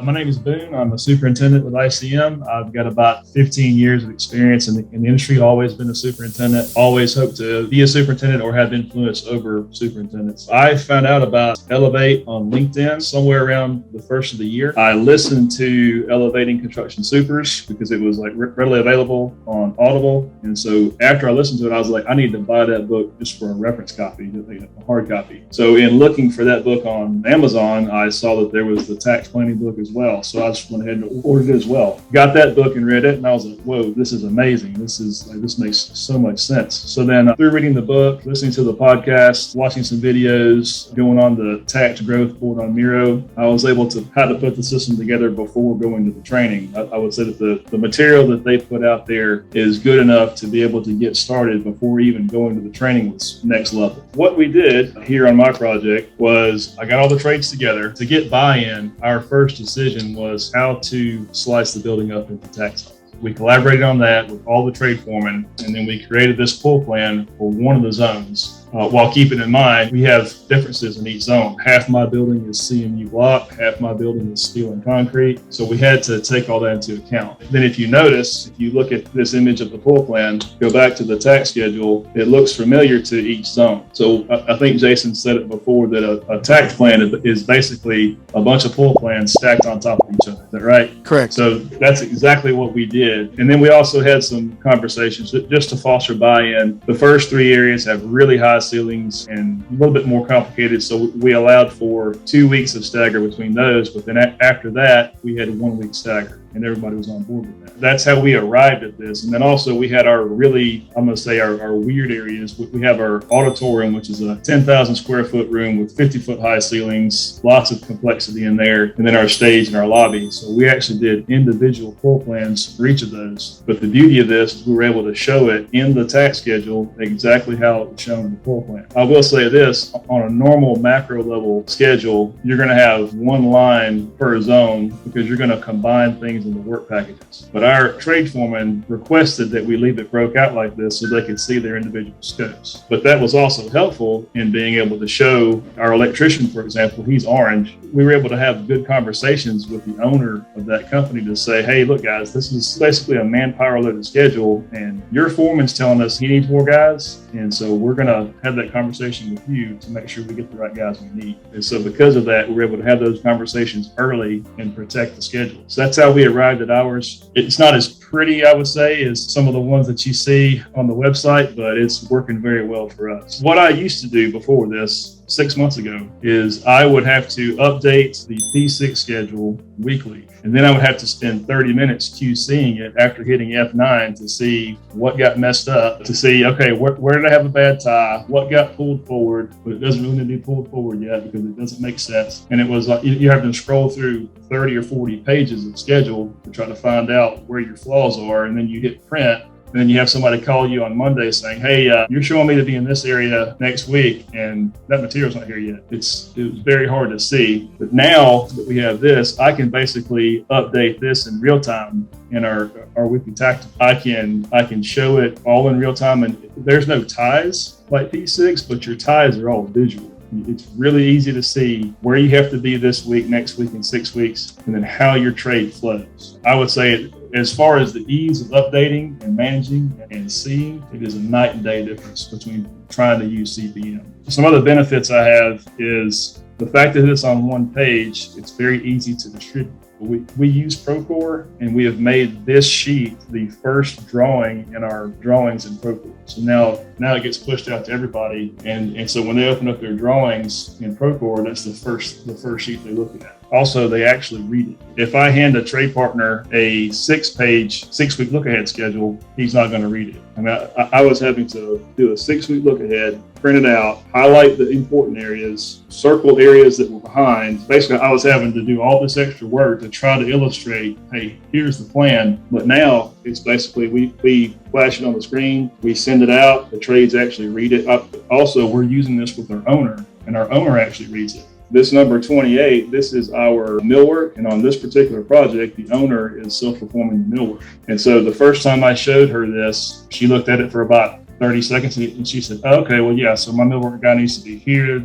My name is Boone. I'm a superintendent with ICM. I've got about 15 years of experience in the industry, always been a superintendent, always hoped to be a superintendent or have influence over superintendents. I found out about Elevate on LinkedIn somewhere around the first of the year. I listened to Elevating Construction Supers because it was readily available on Audible. And so after I listened to it, I was like, I need to buy that book just for a reference copy, a hard copy. So in looking for that book on Amazon, I saw that there was the tax planning book as well. So I just went ahead and ordered it as well. Got that book and read it, and I was like, whoa, this is amazing. This makes so much sense. So then through reading the book, listening to the podcast, watching some videos, going on the tax growth board on Miro, I was able to how to put the system together before going to the training. I would say that the material that they put out there is good enough to be able to get started before even going to the training was next level. What we did here on my project was I got all the trades together. To get buy-in, our first decision was how to slice the building up into tax zones. We collaborated on that with all the trade foremen, and then we created this pull plan for one of the zones. While keeping in mind, we have differences in each zone. Half my building is CMU block, half my building is steel and concrete. So we had to take all that into account. Then if you notice, if you look at this image of the pull plan, go back to the tax schedule, it looks familiar to each zone. So I think Jason said it before that a tax plan is basically a bunch of pull plans stacked on top of each other. Is that right? Correct. So that's exactly what we did. And then we also had some conversations just to foster buy-in. The first three areas have really high ceilings and a little bit more complicated. So we allowed for 2 weeks of stagger between those. But then after that, we had a 1 week stagger, and everybody was on board with that. That's how we arrived at this. And then also we had our really, I'm going to say our weird areas. We have our auditorium, which is a 10,000 square foot room with 50-foot high ceilings, lots of complexity in there. And then our stage and our lobby. So we actually did individual pull plans for each of those. But the beauty of this is we were able to show it in the tax schedule exactly how it was shown in the pull plan. I will say this, on a normal macro level schedule, you're going to have one line per zone because you're going to combine things in the work packages. But our trade foreman requested that we leave it broke out like this so they could see their individual scopes. But that was also helpful in being able to show our electrician, for example, he's orange. We were able to have good conversations with the owner of that company to say, hey, look, guys, this is basically a manpower loaded schedule, and your foreman's telling us he needs more guys. And so we're going to have that conversation with you to make sure we get the right guys we need. And so because of that, we're able to have those conversations early and protect the schedule. So that's how we arrived at ours. It's not as pretty, I would say, as some of the ones that you see on the website, but it's working very well for us. What I used to do before this, 6 months ago, is I would have to update the P6 schedule weekly. And then I would have to spend 30 minutes QCing it after hitting F9 to see what got messed up, to see, okay, where did I have a bad tie? What got pulled forward? But it doesn't really need to be pulled forward yet because it doesn't make sense. And it was like, you have to scroll through 30 or 40 pages of schedule to try to find out where your flaws are. And then you hit print. And then you have somebody call you on Monday saying, hey, you're showing me to be in this area next week, and that material's not here yet. It was very hard to see. But now that we have this, I can basically update this in real time in our weekly tactical. I can show it all in real time, and there's no ties like P6, but your ties are all visual. It's really easy to see where you have to be this week, next week, and 6 weeks, and then how your trade flows. I would say as far as the ease of updating and managing and seeing, it is a night and day difference between trying to use CPM. Some other benefits I have is the fact that it's on one page, it's very easy to distribute. We use Procore, and we have made this sheet the first drawing in our drawings in Procore. So now it gets pushed out to everybody, and so when they open up their drawings in Procore, that's the first sheet they look at. Also, they actually read it. If I hand a trade partner a 6-week look-ahead schedule, he's not going to read it. I mean, I was having to do a 6-week look-ahead, print it out, highlight the important areas, circle areas that were behind. Basically, I was having to do all this extra work to try to illustrate, hey, here's the plan. But now it's basically we flash it on the screen, we send it out, the trades actually read it. Also, we're using this with our owner, and our owner actually reads it. This number 28, this is our millwork. And on this particular project, the owner is self-performing the millwork. And so the first time I showed her this, she looked at it for about 30 seconds and she said, oh, okay, well, yeah, so my millwork guy needs to be here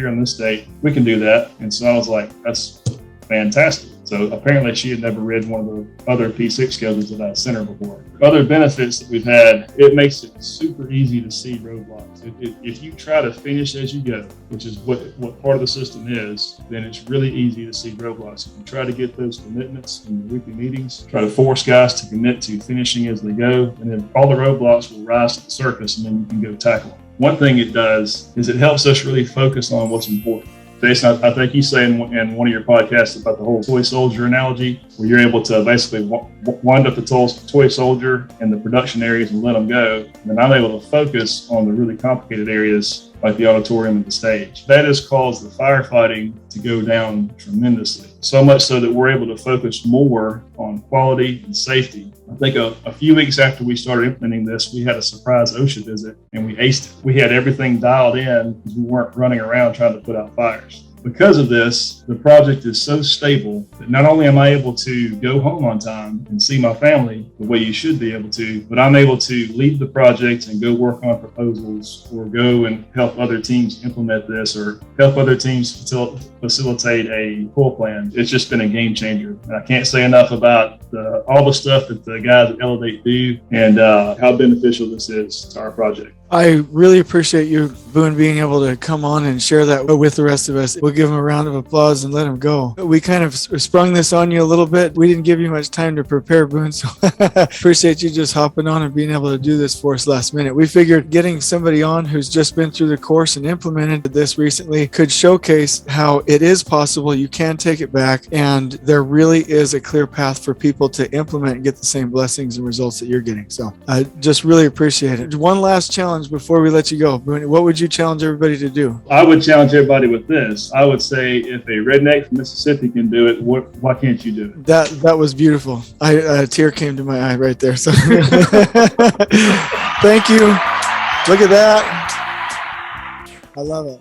on this date. We can do that. And so I was like, that's fantastic. So apparently she had never read one of the other P6 schedules that I sent her before. Other benefits that we've had, it makes it super easy to see roadblocks. If you try to finish as you go, which is what part of the system is, then it's really easy to see roadblocks. If you try to get those commitments in the weekly meetings, try to force guys to commit to finishing as they go, and then all the roadblocks will rise to the surface and then you can go tackle them. One thing it does is it helps us really focus on what's important. Jason, I think you say in one of your podcasts about the whole toy soldier analogy, where you're able to basically wind up the toy soldier in the production areas and let them go. And then I'm able to focus on the really complicated areas like the auditorium and the stage. That has caused the firefighting to go down tremendously. So much so that we're able to focus more on quality and safety. I think a few weeks after we started implementing this, we had a surprise OSHA visit and we aced it. We had everything dialed in because we weren't running around trying to put out fires. Because of this, the project is so stable that not only am I able to go home on time and see my family the way you should be able to, but I'm able to lead the project and go work on proposals or go and help other teams implement this or help other teams facilitate a pull plan. It's just been a game changer. And I can't say enough about all the stuff that the guys at Elevate do and how beneficial this is to our project. I really appreciate you, Boone, being able to come on and share that with the rest of us. We'll give him a round of applause and let him go. We kind of sprung this on you a little bit. We didn't give you much time to prepare, Boone, so appreciate you just hopping on and being able to do this for us last minute. We figured getting somebody on who's just been through the course and implemented this recently could showcase how it is possible. You can take it back, and there really is a clear path for people to implement and get the same blessings and results that you're getting. So I just really appreciate it. One last challenge before we let you go. What would you challenge everybody to do? I would challenge everybody with this. I would say if a redneck from Mississippi can do it, why can't you do it? That was beautiful. A tear came to my eye right there. So thank you. Look at that. I love it.